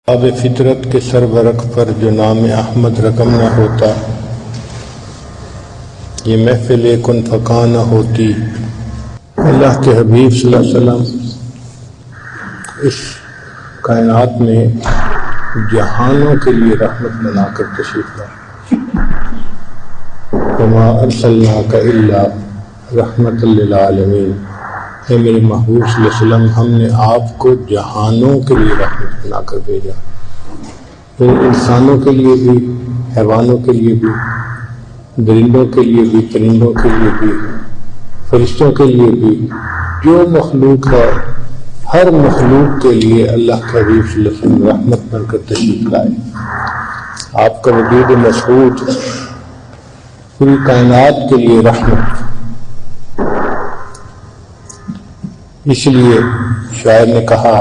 آب فطرت کے سرورق پر جو نام احمد رقم نہ ہوتا، یہ محفل کن فکا نہ ہوتی۔ اللہ کے حبیب صلی اللہ علیہ وسلم اس کائنات میں جہانوں کے لیے رحمت بنا کر تشریف لائے۔ وما ارسلناک الا رحمت للعالمین، اے میرے محبوب صلی اللہ علیہ وسلم، ہم نے آپ کو جہانوں کے لیے رحمت بنا کر بھیجا، انسانوں کے لیے بھی، حیوانوں کے لیے بھی، درندوں کے لیے بھی، پرندوں کے لیے بھی، فرشتوں کے لیے بھی، جو مخلوق ہے ہر مخلوق کے لیے اللہ کے حبیب صلی اللہ علیہ وسلم رحمت بن کر تشریف لائے۔ آپ کا وجود مسعود پوری کائنات کے لیے رحمت۔ اس لیے شاعر نے کہا،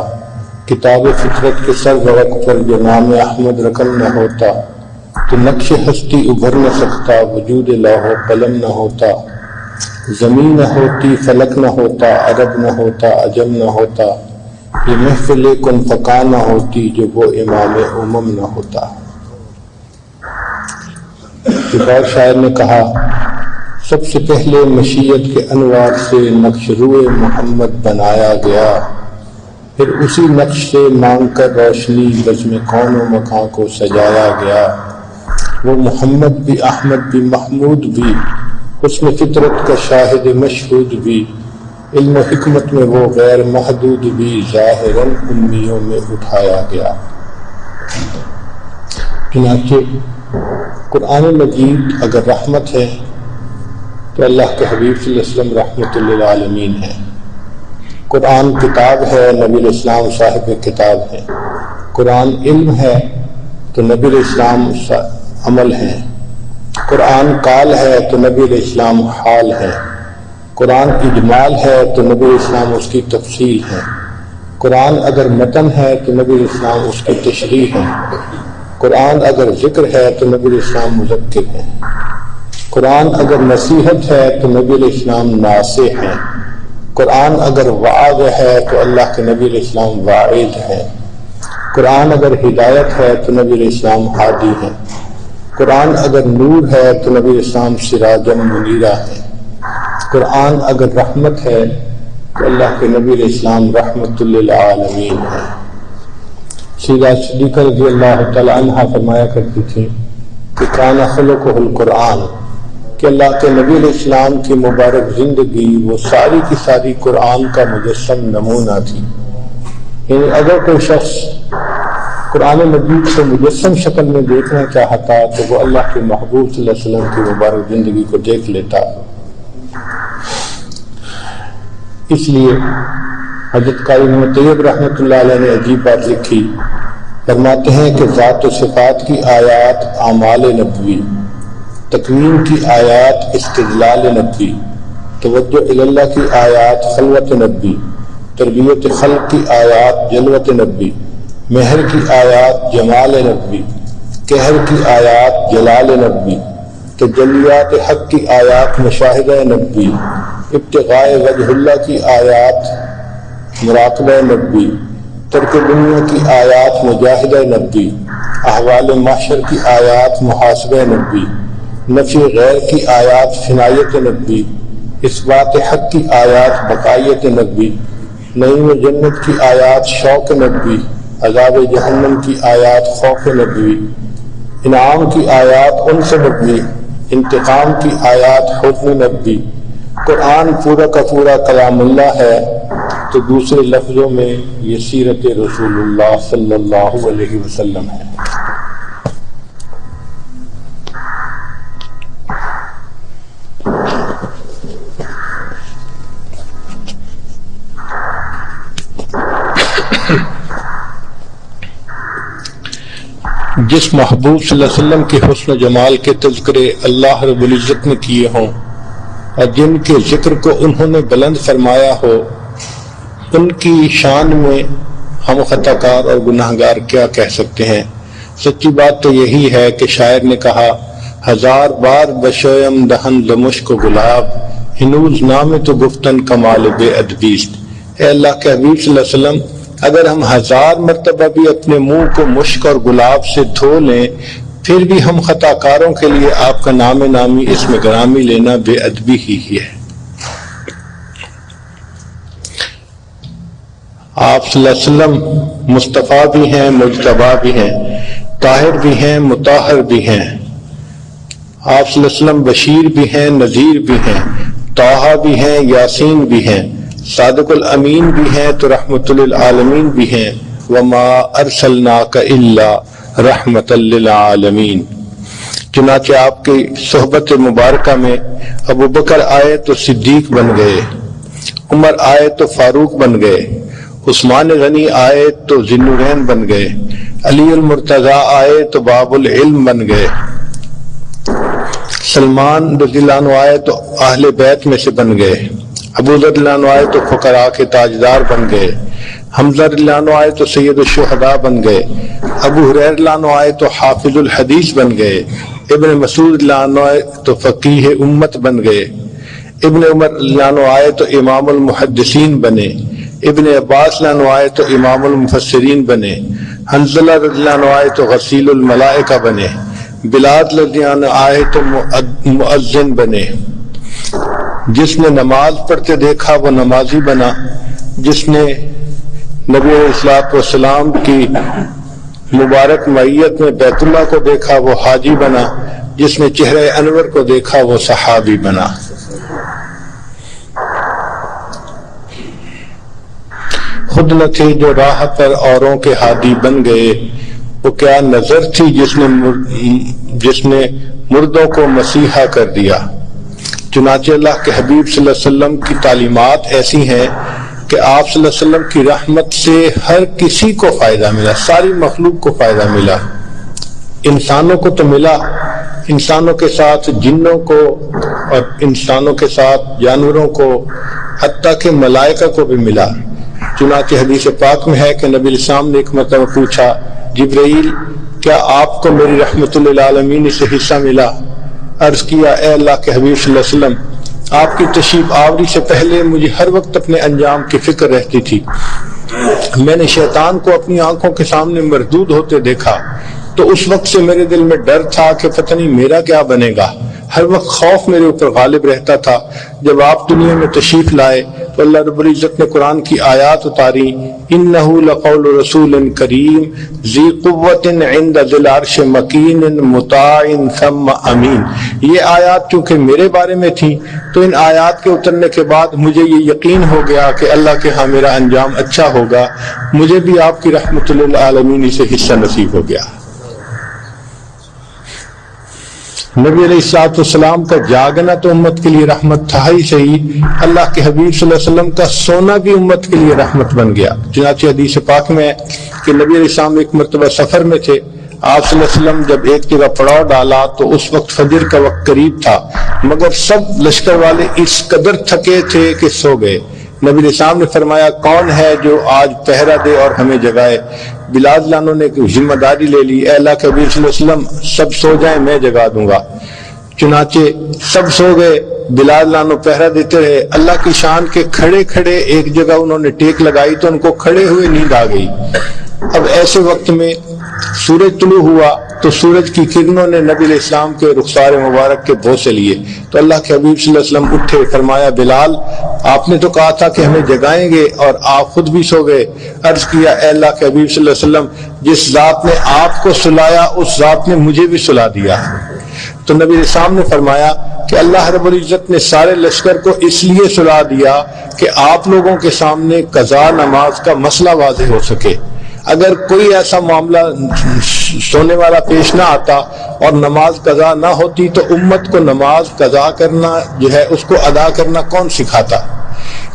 کتاب فطرت کے سرورق پر جو نام احمد رقم نہ ہوتا تو نقش ہستی ابھر نہ سکتا، وجود لوح و قلم نہ ہوتا، زمین نہ ہوتی، فلک نہ ہوتا، عرب نہ ہوتا، عجم نہ ہوتا، یہ محفل کن فکا نہ ہوتی جو وہ امام امم نہ ہوتا۔ ایک اور شاعر نے کہا، سب سے پہلے مشیت کے انوار سے نقش روئے محمد بنایا گیا، پھر اسی نقش سے مانگ کر روشنی بزم کون و مکان کو سجایا گیا۔ وہ محمد بھی، احمد بھی، محمود بھی، حسن فطرت کا شاہد مشہود بھی، علم و حکمت میں وہ غیر محدود بھی، ظاہراً امیوں میں اٹھایا گیا۔ چنانچہ قرآن مجید اگر رحمت ہے تو اللہ کے حبیب صلی اللہ علیہ وسلم رحمت للعالمین ہے۔ قرآن کتاب ہے، نبی الاسلام صاحب کتاب ہے۔ قرآن علم ہے تو نبی الاسلام عمل ہے۔ قرآن قال ہے تو نبی الاسلام حال ہے۔ قرآن اجمال ہے تو نبی الاسلام اس کی تفصیل ہے۔ قرآن اگر متن ہے تو نبی الاسلام اس کی تشریح ہے۔ قرآن اگر ذکر ہے تو نبی الاسلام مذکر ہے۔ قرآن اگر نصیحت ہے تو نبی علیہ السلام ناصح ہے۔ قرآن اگر وعظ ہے تو اللہ کے نبی علیہ السلام واعظ ہے۔ قرآن اگر ہدایت ہے تو نبی علیہ السلام ہادی ہے۔ قرآن اگر نور ہے تو نبی علیہ السلام سراجا منیرا ہے۔ قرآن اگر رحمت ہے تو اللہ کے نبی علیہ السلام رحمت للعالمین ہے۔ سیدہ صدیقہ رضی اللہ تعالیٰ عنہ فرمایا کرتی تھی کہ کان خلقہ القرآن، کہ اللہ کے نبی علیہ السلام کی مبارک زندگی وہ ساری کی ساری قرآن کا مجسم نمونہ تھی۔ یعنی اگر کوئی شخص قرآن مجید سے مجسم شکل میں دیکھنا چاہتا تو وہ اللہ کے محبوب صلی اللہ علیہ وسلم کی مبارک زندگی کو دیکھ لیتا۔ اس لیے حضرت قاری محمد طیب رحمۃ اللہ علیہ نے عجیب بات لکھی، فرماتے ہیں کہ ذات و صفات کی آیات اعمال نبوی، تکوین کی آیات استدلال نبوی، توجہ الی اللہ کی آیات خلوت نبوی، تربیت خلق کی آیات جلوت نبوی، مہر کی آیات جمال نبوی، قہر کی آیات جلال نبوی، تجلیات حق کی آیات مشاہدہ نبوی، ابتغاء وجہ اللہ کی آیات مراقبہ نبوی، ترک دنیا کی آیات مجاہدہ نبوی، احوال محشر کی آیات محاسبہ نبوی، نفی غیر کی آیات فنایت نبوی، اثبات حق کی آیات بقایت نبوی، نعیم جنت کی آیات شوق نبوی، عذاب جہنم کی آیات خوف نبوی، انعام کی آیات انس نبوی، انتقام کی آیات حزن نبوی۔ قرآن پورا کا پورا کلام اللہ ہے تو دوسرے لفظوں میں یہ سیرت رسول اللہ صلی اللہ علیہ وسلم ہے۔ جس محبوب صلی اللہ علیہ وسلم کے حسن و جمال کے تذکرے اللہ رب العزت نے کیے ہوں اور جن کے ذکر کو انہوں نے بلند فرمایا ہو، ان کی شان میں ہم خطا کار اور گناہ گار کیا کہہ سکتے ہیں۔ سچی بات تو یہی ہے کہ شاعر نے کہا، ہزار بار بشویم دہن لمشک و گلاب، ہنوز نام تو گفتن کمال بے ادبیست۔ اے اللہ کے حبیب صلی اللہ علیہ وسلم، اگر ہم 1000 مرتبہ بھی اپنے منہ کو مشک اور گلاب سے دھو لیں پھر بھی ہم خطا کاروں کے لیے آپ کا نام نامی اس میں گرامی لینا بے ادبی ہی ہے۔ آپ صلی اللہ علیہ وسلم مصطفیٰ بھی ہیں، مجتبیٰ بھی ہیں، طاہر بھی ہیں، مطہر بھی ہیں۔ آپ صلی اللہ علیہ وسلم بشیر بھی ہیں، نذیر بھی ہیں، طٰہٰ بھی ہیں، یاسین بھی ہیں، صادق الامین بھی ہیں تو رحمت للعالمین بھی ہیں۔ وما ارسلناک الا رحمت للعالمین۔ چنانچہ آپ کی صحبت مبارکہ میں ابو بکر آئے تو صدیق بن گئے، عمر آئے تو فاروق بن گئے، عثمان غنی آئے تو ذی النورین بن گئے، علی المرتضیٰ آئے تو باب العلم بن گئے، سلمان رضی اللہ عنہ آئے تو اہل بیت میں سے بن گئے، ابو ذر رضی اللہ عنہ آئے تو فقراء کے تاجدار بن گئے، حمزہ رضی اللہ عنہ آئے تو سید الشہداء بن گئے، ابو ہریرہ رضی اللہ عنہ آئے تو حافظ الحدیث بن گئے، ابن مسعود رضی اللہ عنہ آئے تو فقیہ امت بن گئے، ابن عمر رضی اللہ عنہ آئے تو امام المحدثین بنے، ابن عباس رضی اللہ عنہ آئے تو امام المفسرین بنے، حنظلہ رضی اللہ عنہ آئے تو غسیل الملائکہ بنے، بلال رضی اللہ عنہ آئے تو مؤذن بنے۔ جس نے نماز پڑھتے دیکھا وہ نمازی بنا، جس نے نبی علیہ السلام کی مبارک معیت میں بیت اللہ کو دیکھا وہ حاجی بنا، جس نے چہرہ انور کو دیکھا وہ صحابی بنا۔ خود نہ تھے جو راہ پر اوروں کے ہادی بن گئے، وہ کیا نظر تھی جس نے مردوں کو مسیحا کر دیا۔ چنانچہ اللہ کے حبیب صلی اللہ علیہ وسلم کی تعلیمات ایسی ہیں کہ آپ صلی اللہ علیہ وسلم کی رحمت سے ہر کسی کو فائدہ ملا، ساری مخلوق کو فائدہ ملا۔ انسانوں کو تو ملا، انسانوں کے ساتھ جنوں کو اور انسانوں کے ساتھ جانوروں کو، حتیٰ کہ ملائکہ کو بھی ملا۔ چنانچہ حدیث پاک میں ہے کہ نبی علیہ السلام نے ایک مرتبہ پوچھا، جبرائیل کیا آپ کو میری رحمت للعالمین سے حصہ ملا؟ عرض کیا، اے اللہ کے حبیب صلی اللہ علیہ وسلم، آپ کی تشریف آوری سے پہلے مجھے ہر وقت اپنے انجام کی فکر رہتی تھی۔ میں نے شیطان کو اپنی آنکھوں کے سامنے مردود ہوتے دیکھا تو اس وقت سے میرے دل میں ڈر تھا کہ پتہ نہیں میرا کیا بنے گا، ہر وقت خوف میرے اوپر غالب رہتا تھا۔ جب آپ دنیا میں تشریف لائے تو اللہ رب العزت نے قرآن کی آیات اتاری، انہ لقول رسول کریم ذی قوت عند ذی العرش مکین مطاع ثم امین۔ یہ آیات چونکہ میرے بارے میں تھیں تو ان آیات کے اترنے کے بعد مجھے یہ یقین ہو گیا کہ اللہ کے ہاں میرا انجام اچھا ہوگا، مجھے بھی آپ کی رحمت للعالمین سے حصہ نصیب ہو گیا۔ نبی علیہ السلام کا جاگنا تو امت کے لیے رحمت تھا ہی صحیح، اللہ کے حبیب صلی اللہ علیہ وسلم کا سونا بھی امت کے لیے رحمت بن گیا۔ چنانچہ حدیث پاک میں ہے کہ نبی علیہ السلام ایک مرتبہ سفر میں تھے، آپ صلی اللہ علیہ وسلم جب ایک جگہ پڑاؤ ڈالا تو اس وقت فجر کا وقت قریب تھا، مگر سب لشکر والے اس قدر تھکے تھے کہ سو گئے۔ نبی علیہ السلام نے فرمایا، کون ہے جو آج پہرا دے اور ہمیں جگائے؟ بلال رضی اللہ عنہ نے ذمہ داری لے لی، اے اللہ کے حبیب صلی اللہ علیہ وسلم سب سو جائیں میں جگا دوں گا۔ چنانچہ سب سو گئے، بلال رضی اللہ عنہ پہرا دیتے رہے۔ اللہ کی شان کے کھڑے کھڑے ایک جگہ انہوں نے ٹیک لگائی تو ان کو کھڑے ہوئے نیند آ گئی۔ اب ایسے وقت میں سورج طلوع ہوا تو سورج کی کرنوں نے نبی علیہ السلام کے رخسار مبارک کے بوسے لیے تو اللہ کے حبیب صلی اللہ علیہ وسلم اٹھے، فرمایا، بلال آپ نے تو کہا تھا کہ ہمیں جگائیں گے اور آپ خود بھی سو گئے۔ عرض کیا، اے اللہ کے حبیب صلی اللہ علیہ وسلم، جس ذات نے آپ کو سلایا اس ذات نے مجھے بھی سلا دیا۔ تو نبی علیہ السلام نے فرمایا کہ اللہ رب العزت نے سارے لشکر کو اس لیے سلا دیا کہ آپ لوگوں کے سامنے قضا نماز کا مسئلہ واضح ہو سکے۔ اگر کوئی ایسا معاملہ سونے والا پیش نہ آتا اور نماز قضا نہ ہوتی تو امت کو نماز قضا کرنا جو ہے اس کو ادا کرنا کون سکھاتا؟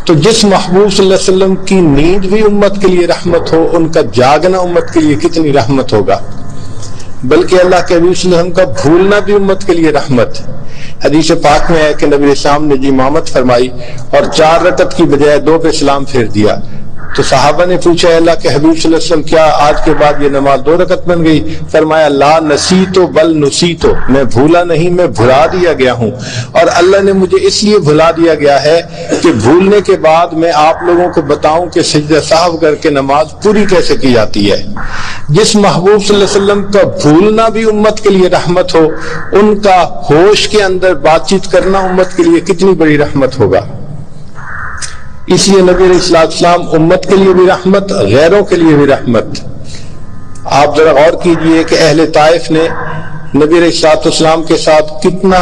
تو جس محبوب صلی اللہ علیہ وسلم کی نیند بھی امت کے لیے رحمت ہو، ان کا جاگنا امت کے لیے کتنی رحمت ہوگا۔ بلکہ اللہ کے حبیب صلی اللہ علیہ وسلم کا بھولنا بھی امت کے لیے رحمت۔ حدیث پاک میں ہے کہ نبی علیہ السلام نے امامت فرمائی اور 4 رکعت کی بجائے 2 پہ سلام پھیر دیا۔ تو صحابہ نے پوچھا اللہ کے حبیب صلی اللہ علیہ وسلم کیا آج کے بعد یہ نماز 2 رکعت بن گئی؟ فرمایا لا نسیتو بل نسیتو، میں بھولا نہیں، میں بھلا دیا گیا ہوں، اور اللہ نے مجھے اس لیے بھلا دیا گیا ہے کہ بھولنے کے بعد میں آپ لوگوں کو بتاؤں کہ سجدہ سہو کر کے نماز پوری کیسے کی جاتی ہے۔ جس محبوب صلی اللہ علیہ وسلم کا بھولنا بھی امت کے لیے رحمت ہو، ان کا ہوش کے اندر بات چیت کرنا امت کے لیے کتنی بڑی رحمت ہوگا۔ اس لیے نبی علیہ السلام امت کے لیے بھی رحمت، غیروں کے لیے بھی رحمت۔ آپ ذرا غور کیجئے کہ اہل طائف نے نبی علیہ السلام کے ساتھ کتنا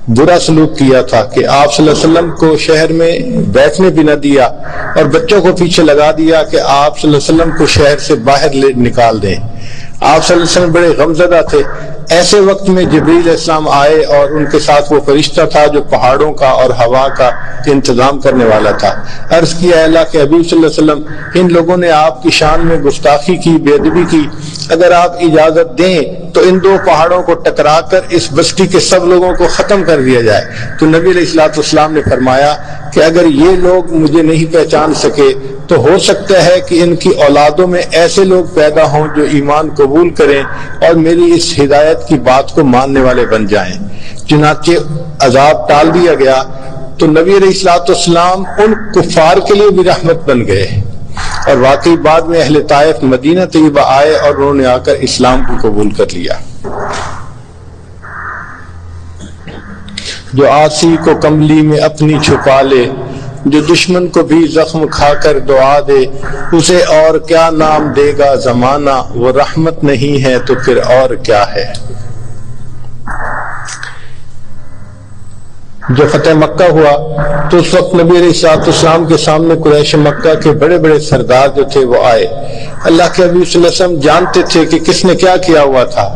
برا سلوک کیا تھا کہ آپ صلی اللہ علیہ وسلم کو شہر میں بیٹھنے بھی نہ دیا اور بچوں کو پیچھے لگا دیا کہ آپ صلی اللہ علیہ وسلم کو شہر سے باہر نکال دیں۔ آپ صلی اللہ علیہ وسلم بڑے غمزدہ تھے۔ ایسے وقت میں جبریل علیہ السلام آئے اور ان کے ساتھ وہ فرشتہ تھا جو پہاڑوں کا اور ہوا کا انتظام کرنے والا تھا۔ عرض کیا اللہ کے حبیب صلی اللہ علیہ وسلم ان لوگوں نے آپ کی شان میں گستاخی کی، بے ادبی کی، اگر آپ اجازت دیں تو ان 2 پہاڑوں کو ٹکرا کر اس بستی کے سب لوگوں کو ختم کر دیا جائے۔ تو نبی علیہ السلام نے فرمایا کہ اگر یہ لوگ مجھے نہیں پہچان سکے تو ہو سکتا ہے کہ ان کی اولادوں میں ایسے لوگ پیدا ہوں جو ایمان قبول کریں اور میری اس ہدایت کی بات کو ماننے والے بن جائیں۔ چنانچہ عذاب ٹال دیا گیا تو نبی علیہ السلام ان کفار کے لیے بھی رحمت بن گئے، اور واقعی بعد میں اہل طائف مدینہ طیبہ آئے اور انہوں نے آ کر اسلام کو قبول کر لیا۔ جو عاصی کو کملی میں اپنی چھپا لے، جو دشمن کو بھی زخم کھا کر دعا دے، اسے اور کیا نام دے گا زمانہ، وہ رحمت نہیں ہے تو پھر اور کیا ہے۔ جو فتح مکہ ہوا تو اس وقت نبی علیہ السلام کے سامنے قریش مکہ کے بڑے بڑے سردار جو تھے وہ آئے۔ اللہ کے حبیب صلی اللہ علیہ وسلم جانتے تھے کہ کس نے کیا کیا ہوا تھا۔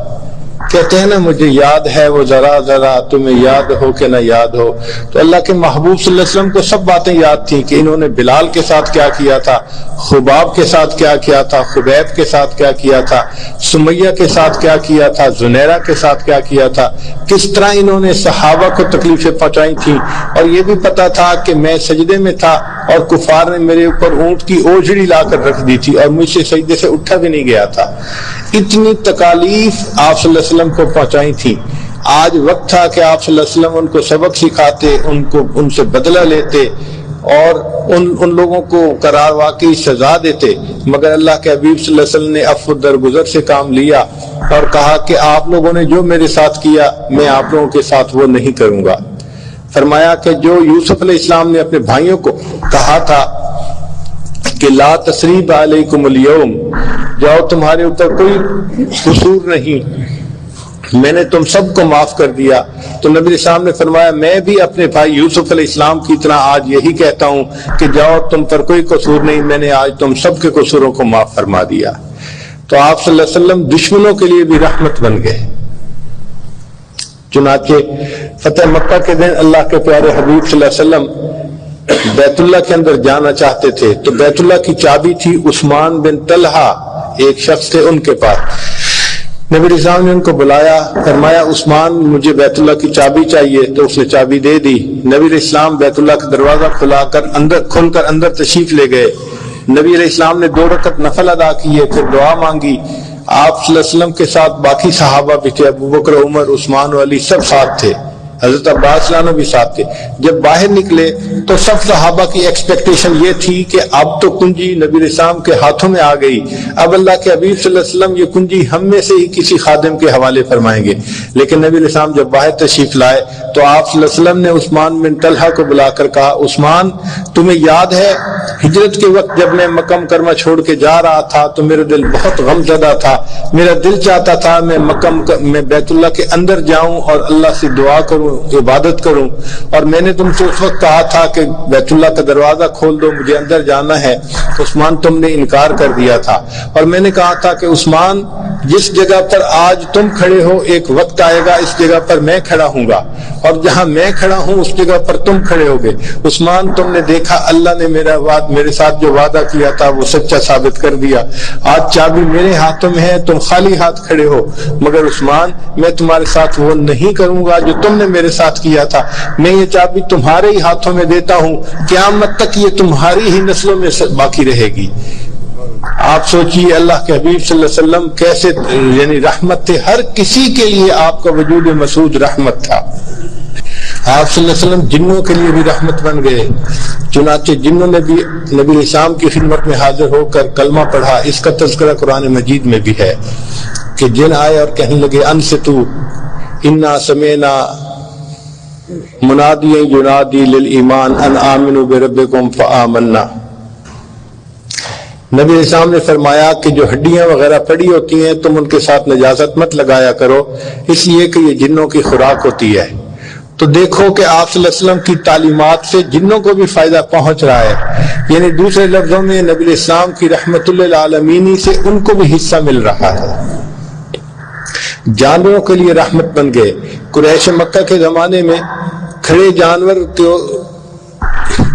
کہتے ہیں نا مجھے یاد ہے وہ ذرا ذرا، تمہیں یاد ہو کہ نہ یاد ہو۔ تو اللہ کے محبوب صلی اللہ علیہ وسلم کو سب باتیں یاد تھیں کہ انہوں نے بلال کے ساتھ کیا کیا تھا، خباب کے ساتھ کیا کیا تھا، خبیب کے ساتھ کیا کیا تھا، سمیہ کے ساتھ کیا کیا تھا، زنیرہ کے ساتھ کیا کیا تھا، کس طرح انہوں نے صحابہ کو تکلیفیں پہنچائی تھیں، اور یہ بھی پتا تھا کہ میں سجدے میں تھا اور کفار نے میرے اوپر اونٹ کی اوجھڑی لا کر رکھ دی تھی اور مجھ سے سجدے سے اٹھا بھی نہیں گیا تھا۔ اتنی تکالیف آپ صلی اللہ علیہ وسلم کو پہنچائی تھی۔ آج وقت تھا کہ آپ صلی اللہ علیہ وسلم ان کو سبق سکھاتے، ان سے بدلہ لیتے اور ان لوگوں کو قرار واقعی سزا دیتے، مگر اللہ کے حبیب صلی اللہ علیہ وسلم نے عفو درگزر سے کام لیا اور کہا کہ آپ لوگوں نے جو میرے ساتھ کیا میں آپ لوگوں کے ساتھ وہ نہیں کروں گا۔ فرمایا کہ جو یوسف علیہ السلام نے اپنے بھائیوں کو کہا تھا کہ لا تثریب علیکم اليوم، جاؤ تمہارے اوپر کوئی قصور نہیں، میں نے تم سب کو معاف کر دیا، تو نبی اسلام نے فرمایا میں بھی اپنے بھائی یوسف علیہ السلام کی طرح آج یہی کہتا ہوں کہ جاؤ تم پر کوئی قصور نہیں، میں نے آج تم سب کے قصوروں کو معاف فرما دیا۔ تو آپ صلی اللہ علیہ وسلم دشمنوں کے لیے بھی رحمت بن گئے۔ چنانچہ فتح مکہ کے دن اللہ کے پیارے حبیب صلی اللہ علیہ وسلم بیت اللہ کے اندر جانا چاہتے تھے، تو بیت اللہ کی چابی تھی عثمان بن طلحہ، ایک شخص تھے ان کے پاس۔ نبی اسلام نے ان کو بلایا، فرمایا عثمان مجھے بیت اللہ کی چابی چاہیے، تو اس نے چابی دے دی۔ نبی اسلام بیت اللہ کا دروازہ کھول کر اندر تشریف لے گئے۔ نبی علیہ السلام نے 2 رکعت نفل ادا کیے، پھر دعا مانگی۔ آپ صلی اللہ علیہ وسلم کے ساتھ باقی صحابہ بھی تھے، ابو بکر، عمر، عثمان و علی سب ساتھ تھے، حضرت عباس عنہ بھی ساتھ تھے۔ جب باہر نکلے تو سب صحابہ کی ایکسپیکٹیشن یہ تھی کہ اب تو کنجی نبی علیہ السلام کے ہاتھوں میں آ گئی، اب اللہ کے حبیب صلی اللہ علیہ وسلم یہ کنجی ہم میں سے ہی کسی خادم کے حوالے فرمائیں گے۔ لیکن نبی علیہ السلام جب باہر تشریف لائے تو آپ صلی اللہ علیہ وسلم نے عثمان بن طلحہ کو بلا کر کہا عثمان تمہیں یاد ہے ہجرت کے وقت جب میں مکہ مکرمہ چھوڑ کے جا رہا تھا تو میرا دل بہت غم زدہ تھا، میرا دل چاہتا تھا میں بیت اللہ کے اندر جاؤں اور اللہ سے دعا کروں، عبادت کروں، اور میں نے تم سے اس وقت کہا تھا کہ بیت اللہ کا دروازہ کھول دو، مجھے اندر جانا ہے۔ عثمان تم نے انکار کر دیا تھا، اور میں نے کہا تھا کہ عثمان جس جگہ پر آج تم کھڑے ہو ایک وقت آئے گا اس جگہ پر میں کھڑا ہوں گا، اور جہاں میں کھڑا ہوں اس جگہ پر تم کھڑے ہوگے۔ عثمان تم نے دیکھا اللہ نے میرے ساتھ جو وعدہ کیا تھا وہ سچا ثابت کر دیا، آج چابی میرے ہاتھوں میں ہے، تم خالی ہاتھ کھڑے ہو، مگر عثمان میں تمہارے ساتھ وہ نہیں کروں گا جو تم نے میرے ساتھ کیا تھا، میں یہ چابی تمہارے ہی ہاتھوں میں دیتا ہوں، قیامت تک یہ تمہاری ہی نسلوں میں باقی رہے گی۔ آپ سوچئے اللہ کے حبیب صلی اللہ علیہ وسلم کیسے یعنی رحمت تھے، ہر کسی کے لیے آپ کا وجود مسعود رحمت تھا۔ آپ صلی اللہ علیہ وسلم جنوں کے لیے بھی رحمت بن گئے، چنانچہ جنوں نے بھی نبی اسلام کی خدمت میں حاضر ہو کر کلمہ پڑھا۔ اس کا تذکرہ قرآن مجید میں بھی ہے کہ جن آئے اور کہنے لگے انصتوا انا سمعنا منادیا ینادی للایمان ان آمنوا بربکم فآمنا۔ نبی اسلام نے فرمایا کہ جو ہڈیاں وغیرہ پڑی ہوتی ہیں تم ان کے ساتھ نجاست مت لگایا کرو، اس لیے کہ یہ جنوں کی خوراک ہوتی ہے۔ تو دیکھو کہ آپ صلی اللہ علیہ وسلم کی تعلیمات سے جنوں کو بھی فائدہ پہنچ رہا ہے، یعنی دوسرے لفظوں میں نبی اسلام کی رحمت للعالمین سے ان کو بھی حصہ مل رہا ہے۔ جانوروں کے لیے رحمت بن گئے۔ قریش مکہ کے زمانے میں کھڑے جانور کو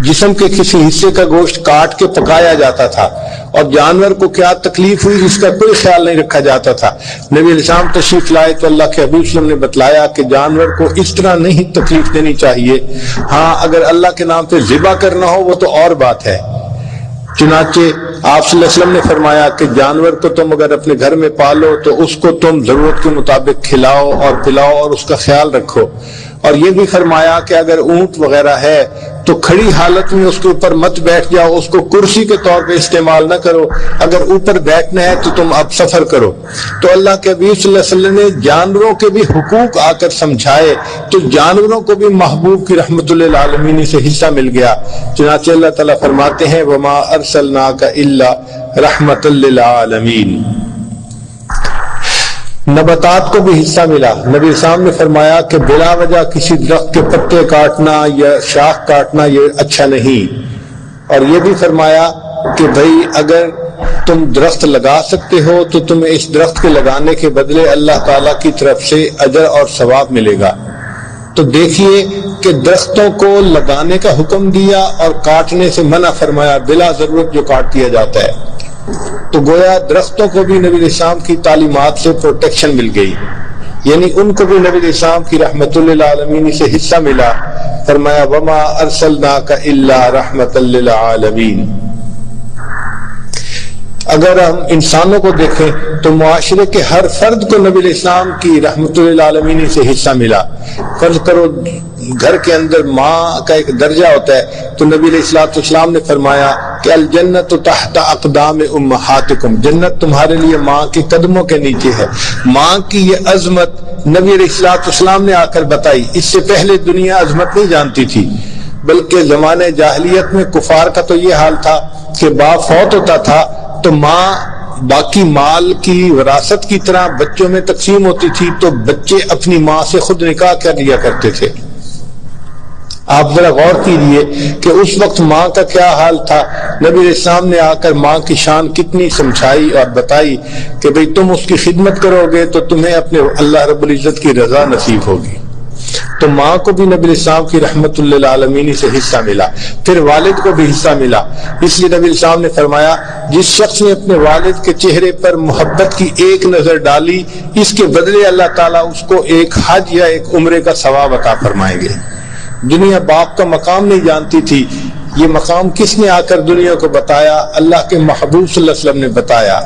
جسم کے کسی حصے کا گوشت کاٹ کے پکایا جاتا تھا، اور جانور کو کیا تکلیف ہوئی اس کا کوئی خیال نہیں رکھا جاتا تھا۔ نبی علیہ السلام تشریف لائے تو اللہ کے حبیب صلی اللہ علیہ وسلم نے بتلایا کہ جانور کو اس طرح نہیں تکلیف دینی چاہیے، ہاں اگر اللہ کے نام پہ ذبح کرنا ہو وہ تو اور بات ہے۔ چنانچہ آپ صلی اللہ علیہ وسلم نے فرمایا کہ جانور کو تم اگر اپنے گھر میں پالو تو اس کو تم ضرورت کے مطابق کھلاؤ اور پلاؤ اور اس کا خیال رکھو، اور یہ بھی فرمایا کہ اگر اونٹ وغیرہ ہے تو کھڑی حالت میں اس کے اوپر مت بیٹھ جاؤ، اس کو کرسی کے طور پہ استعمال نہ کرو، اگر اوپر بیٹھنا ہے تو تم اب سفر کرو۔ تو اللہ کے حبیب صلی اللہ علیہ وسلم نے جانوروں کے بھی حقوق آ کر سمجھائے، تو جانوروں کو بھی محبوب کی رحمت للعالمین سے حصہ مل گیا۔ چنانچہ اللہ تعالیٰ فرماتے ہیں وما ارسلناک الا رحمت للعالمین۔ نباتات کو بھی حصہ ملا۔ نبی صاحب نے فرمایا کہ بلا وجہ کسی درخت کے پتے کاٹنا یا شاخ کاٹنا یہ اچھا نہیں، اور یہ بھی فرمایا کہ بھئی اگر تم درخت لگا سکتے ہو تو تمہیں اس درخت کے لگانے کے بدلے اللہ تعالیٰ کی طرف سے اجر اور ثواب ملے گا۔ تو دیکھیے کہ درختوں کو لگانے کا حکم دیا اور کاٹنے سے منع فرمایا، بلا ضرورت جو کاٹ دیا جاتا ہے۔ تو گویا درختوں کو بھی نبی اسلام کی تعلیمات سے پروٹیکشن مل گئی، یعنی ان کو بھی نبی اسلام کی رحمت للعالمین سے حصہ ملا۔ فرمایا وما ارسلناک الا رحمت للعالمین۔ اگر ہم انسانوں کو دیکھیں تو معاشرے کے ہر فرد کو نبی اسلام کی رحمت للعالمین سے حصہ ملا۔ فرض کرو گھر کے اندر ماں کا ایک درجہ ہوتا ہے، تو نبی علیہ الصلوۃ والسلام نے فرمایا کہ الجنت تحت اقدام امہاتکم، جنت تمہارے لیے ماں کے قدموں کے نیچے ہے۔ ماں کی یہ عظمت نبی علیہ الصلوۃ والسلام نے آ کر بتائی، اس سے پہلے دنیا عظمت نہیں جانتی تھی، بلکہ زمانے جاہلیت میں کفار کا تو یہ حال تھا کہ باپ فوت ہوتا تھا تو ماں باقی مال کی وراثت کی طرح بچوں میں تقسیم ہوتی تھی، تو بچے اپنی ماں سے خود نکاح کر لیا کرتے تھے۔ آپ ذرا غور کیجیے کہ اس وقت ماں کا کیا حال تھا۔ نبی علیہ السلام نے آ کر ماں کی شان کتنی سمجھائی اور بتائی کہ بھئی تم اس کی خدمت کرو گے تو تمہیں اپنے اللہ رب العزت کی رضا نصیب ہوگی۔ تو ماں کو بھی نبی السلام کی رحمت للعالمین سے حصہ ملا، پھر والد کو بھی حصہ ملا۔ اس لیے نبی السلام نے فرمایا جس شخص نے اپنے والد کے چہرے پر محبت کی ایک نظر ڈالی، اس کے بدلے اللہ تعالیٰ اس کو ایک حج یا ایک عمرے کا ثواب عطا فرمائیں گے۔ دنیا باپ کا مقام نہیں جانتی تھی، یہ مقام کس نے آ کر دنیا کو بتایا؟ اللہ کے محبوب صلی اللہ علیہ وسلم نے بتایا۔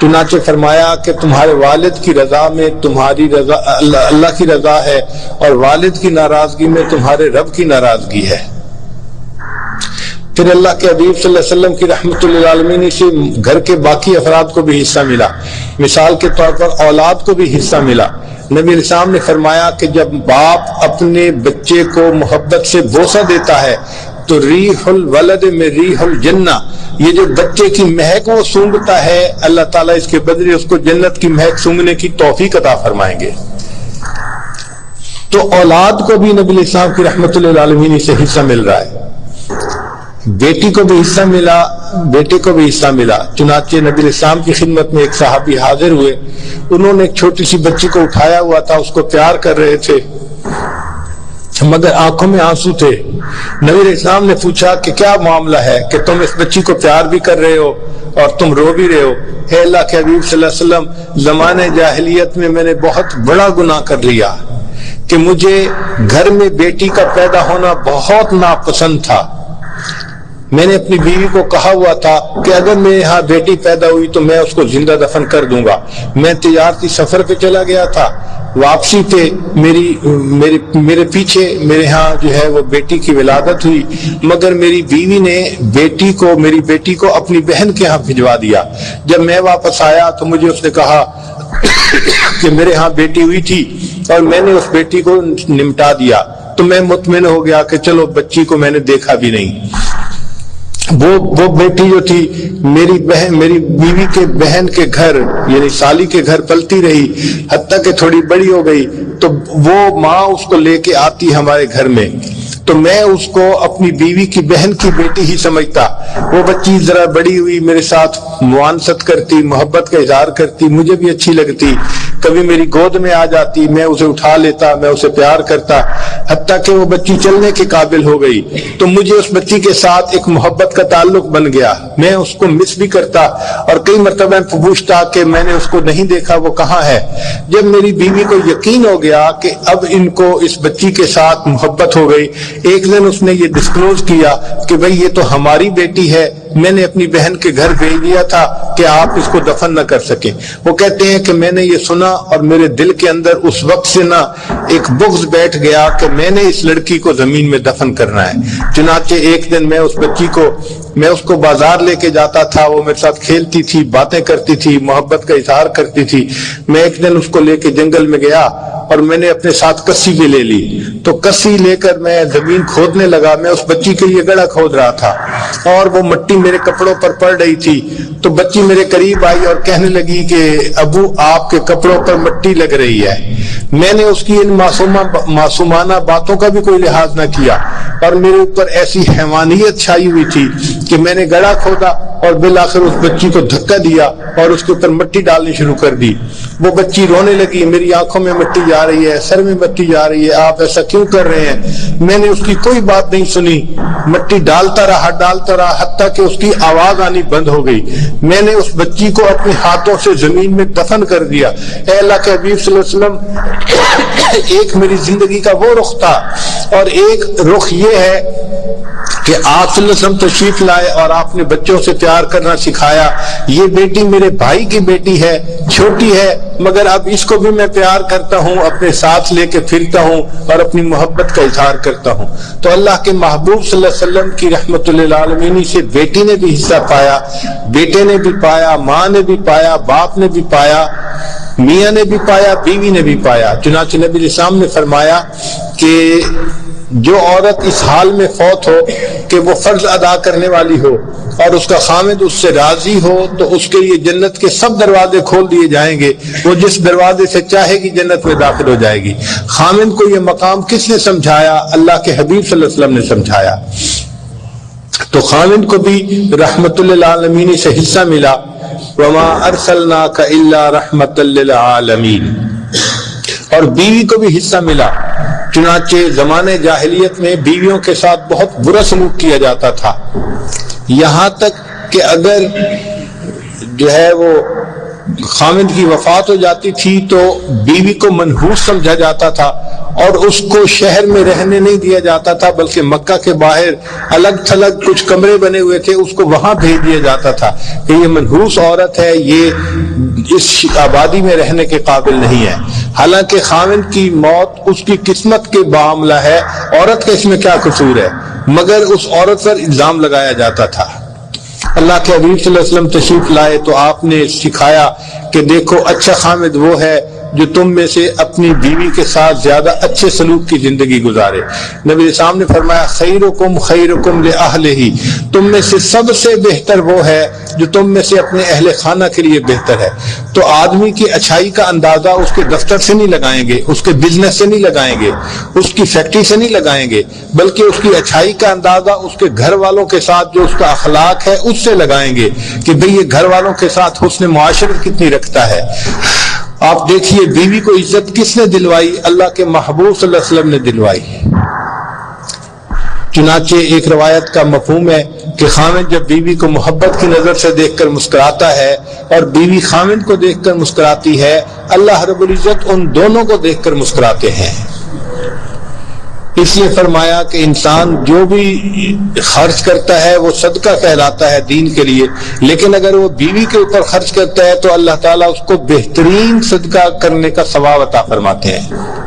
چنانچہ فرمایا کہ تمہارے والد کی رضا میں تمہاری رضا اللہ کی رضا ہے، اور والد کی ناراضگی میں تمہارے رب کی ناراضگی ہے۔ پھر اللہ کے حبیب صلی اللہ علیہ وسلم کی رحمت للعالمین سے گھر کے باقی افراد کو بھی حصہ ملا۔ مثال کے طور پر اولاد کو بھی حصہ ملا۔ نبی علیہ السلام نے فرمایا کہ جب باپ اپنے بچے کو محبت سے بوسہ دیتا ہے تو ریح الولد میں ریح الجنہ، یہ جو بچے کی مہک وہ سونگتا ہے، اللہ تعالیٰ اس کے بدلے اس کو جنت کی مہک سونگنے کی توفیق عطا فرمائیں گے۔ تو اولاد کو بھی نبی علیہ السلام کی رحمت للعالمین سے حصہ مل رہا ہے۔ بیٹی کو بھی حصہ ملا، بیٹے کو بھی حصہ ملا۔ چنانچہ نبی اسلام کی خدمت میں ایک صحابی حاضر ہوئے، انہوں نے ایک چھوٹی سی بچی کو اٹھایا ہوا تھا، اس کو پیار کر رہے تھے مگر آنکھوں میں آنسو تھے۔ نبی اسلام نے پوچھا کہ کیا معاملہ ہے کہ تم اس بچی کو پیار بھی کر رہے ہو اور تم رو بھی رہے ہو؟ اے اللہ کے حبیب صلی اللہ علیہ وسلم، زمانے جاہلیت میں نے بہت بڑا گناہ کر لیا کہ مجھے گھر میں بیٹی کا پیدا ہونا بہت ناپسند تھا۔ میں نے اپنی بیوی کو کہا ہوا تھا کہ اگر میرے ہاں بیٹی پیدا ہوئی تو میں اس کو زندہ دفن کر دوں گا۔ میں تجارتی سفر پہ چلا گیا تھا، واپسی پہ میرے پیچھے میرے ہاں جو ہے وہ بیٹی کی ولادت ہوئی، مگر میری بیوی نے میری بیٹی کو اپنی بہن کے ہاں بھجوا دیا۔ جب میں واپس آیا تو مجھے اس نے کہا کہ میرے ہاں بیٹی ہوئی تھی اور میں نے اس بیٹی کو نمٹا دیا، تو میں مطمئن ہو گیا کہ چلو بچی کو میں نے دیکھا بھی نہیں۔ وہ بیٹی جو تھی میری بیوی کے بہن کے گھر یعنی سالی کے گھر پلتی رہی، حتیٰ کہ تھوڑی بڑی ہو گئی تو وہ ماں اس کو لے کے آتی ہمارے گھر میں، تو میں اس کو اپنی بیوی کی بہن کی بیٹی ہی سمجھتا۔ وہ بچی ذرا بڑی ہوئی، میرے ساتھ معانست کرتی، محبت کا اظہار کرتی، مجھے بھی اچھی لگتی، کبھی میری گود میں آ جاتی، میں اسے اٹھا لیتا، میں اسے پیار کرتا، حتیٰ کہ وہ بچی چلنے کے قابل ہو گئی تو مجھے اس بچی کے ساتھ ایک محبت کا تعلق بن گیا۔ میں اس کو مس بھی کرتا اور کئی مرتبہ پوچھتا کہ میں نے اس کو نہیں دیکھا، وہ کہاں ہے۔ جب میری بیوی کو یقین ہو گیا کہ اب ان کو اس بچی کے ساتھ محبت ہو گئی، ایک دن اس نے یہ ڈسکلوز کیا کہ بھئی یہ تو ہماری بیٹی ہے، میں نے اپنی بہن کے گھر بھیج دیا تھا کہ آپ اس کو دفن نہ کر سکیں۔ وہ کہتے ہیں کہ میں نے یہ سنا اور میرے دل کے اندر اس وقت سے نہ ایک بغض بیٹھ گیا کہ میں نے اس لڑکی کو زمین میں دفن کرنا ہے۔ چنانچہ ایک دن میں اس کو بازار لے کے جاتا تھا، وہ میرے ساتھ کھیلتی تھی، باتیں کرتی تھی، محبت کا اظہار کرتی تھی۔ میں ایک دن اس کو لے کے جنگل میں گیا اور میں نے اپنے ساتھ کسی بھی لے لی، تو کسی لے کر میں زمین کھودنے لگا۔ میں اس بچی کے لیے گڑھا کھود رہا تھا اور وہ مٹی میرے کپڑوں پر پڑ رہی تھی، تو بچی میرے قریب آئی اور کہنے لگی کہ ابو آپ کے کپڑوں پر مٹی لگ رہی ہے۔ میں نے اس کی ان معصومانہ باتوں کا بھی کوئی لحاظ نہ کیا اور میرے اوپر ایسی حیوانیت چھائی ہوئی تھی کہ میں نے گڑھا کھودا اور بالآخر اس بچی کو دھکا دیا اور اس کے اوپر مٹی ڈالنی شروع کر دی۔ وہ بچی رونے لگی، میری آنکھوں میں مٹی جا رہی ہے، سر میں مٹی جا رہی ہے، آپ ایسا کیوں کر رہے ہیں؟ میں نے اس کی کوئی بات نہیں سنی، مٹی ڈالتا رہا حتیٰ کہ اس کی آواز آنی بند ہو گئی۔ میں نے اس بچی کو اپنے ہاتھوں سے زمین میں دفن کر دیا۔ اے اللہ کے حبیب صلی اللہ علیہ وسلم، ایک میری زندگی کا وہ رخ تھا اور ایک رخ یہ ہے کہ آپ صلی اللہ علیہ وسلم تشریف لائے اور آپ نے بچوں سے پیار کرنا سکھایا۔ یہ بیٹی میرے بھائی کی بیٹی ہے، چھوٹی ہے، مگر اب اس کو بھی میں پیار کرتا ہوں، اپنے ساتھ لے کے پھرتا ہوں اور اپنی محبت کا اظہار کرتا ہوں۔ تو اللہ کے محبوب صلی اللہ علیہ وسلم کی رحمت للعالمین سے بیٹی نے بھی حصہ پایا، بیٹے نے بھی پایا، ماں نے بھی پایا، باپ نے بھی پایا، میاں نے بھی پایا، بیوی نے بھی پایا۔ چنانچہ نبی علیہ السلام نے فرمایا کہ جو عورت اس حال میں فوت ہو کہ وہ فرض ادا کرنے والی ہو اور اس کا خامد اس سے راضی ہو تو اس کے لیے جنت کے سب دروازے کھول دیے جائیں گے، وہ جس دروازے سے چاہے گی جنت میں داخل ہو جائے گی۔ خامد کو یہ مقام کس نے سمجھایا؟ اللہ کے حبیب صلی اللہ علیہ وسلم نے سمجھایا۔ تو خامد کو بھی رحمت للعالمین سے حصہ ملا، وما ارسلناک الا رحمت للعالمین، اور بیوی کو بھی حصہ ملا۔ چنانچہ زمانے جاہلیت میں بیویوں کے ساتھ بہت برا سلوک کیا جاتا تھا، یہاں تک کہ اگر جو ہے وہ خامد کی وفات ہو جاتی تھی تو بیوی کو منحوس سمجھا جاتا تھا اور اس کو شہر میں رہنے نہیں دیا جاتا تھا، بلکہ مکہ کے باہر الگ تھلگ کچھ کمرے بنے ہوئے تھے، اس کو وہاں بھیج دیا جاتا تھا کہ یہ منحوس عورت ہے، یہ اس آبادی میں رہنے کے قابل نہیں ہے۔ حالانکہ خامد کی موت اس کی قسمت کے معاملہ ہے، عورت کا اس میں کیا قصور ہے، مگر اس عورت پر الزام لگایا جاتا تھا۔ اللہ کے حبیب صلی اللہ علیہ وسلم تشریف لائے تو آپ نے سکھایا کہ دیکھو اچھا خامد وہ ہے جو تم میں سے اپنی بیوی کے ساتھ زیادہ اچھے سلوک کی زندگی گزارے۔ نبی اسلام نے فرمایا خیرکم خیرکم لأہلہ، تم میں سے سب سے بہتر وہ ہے جو تم میں سے اپنے اہل خانہ کے لیے بہتر ہے۔ تو آدمی کی اچھائی کا اندازہ اس کے دفتر سے نہیں لگائیں گے، اس کے بزنس سے نہیں لگائیں گے، اس کی فیکٹری سے نہیں لگائیں گے، بلکہ اس کی اچھائی کا اندازہ اس کے گھر والوں کے ساتھ جو اس کا اخلاق ہے اس سے لگائیں گے کہ بھئی یہ گھر والوں کے ساتھ حسن معاشرت کتنی رکھتا ہے۔ آپ دیکھیے بیوی کو عزت کس نے دلوائی؟ اللہ کے محبوب صلی اللہ علیہ وسلم نے دلوائی۔ چنانچہ ایک روایت کا مفہوم ہے کہ خاوند جب بیوی کو محبت کی نظر سے دیکھ کر مسکراتا ہے اور بیوی خاوند کو دیکھ کر مسکراتی ہے، اللہ رب العزت ان دونوں کو دیکھ کر مسکراتے ہیں۔ اس لیے فرمایا کہ انسان جو بھی خرچ کرتا ہے وہ صدقہ کہلاتا ہے دین کے لیے، لیکن اگر وہ بیوی کے اوپر خرچ کرتا ہے تو اللہ تعالیٰ اس کو بہترین صدقہ کرنے کا ثواب عطا فرماتے ہیں۔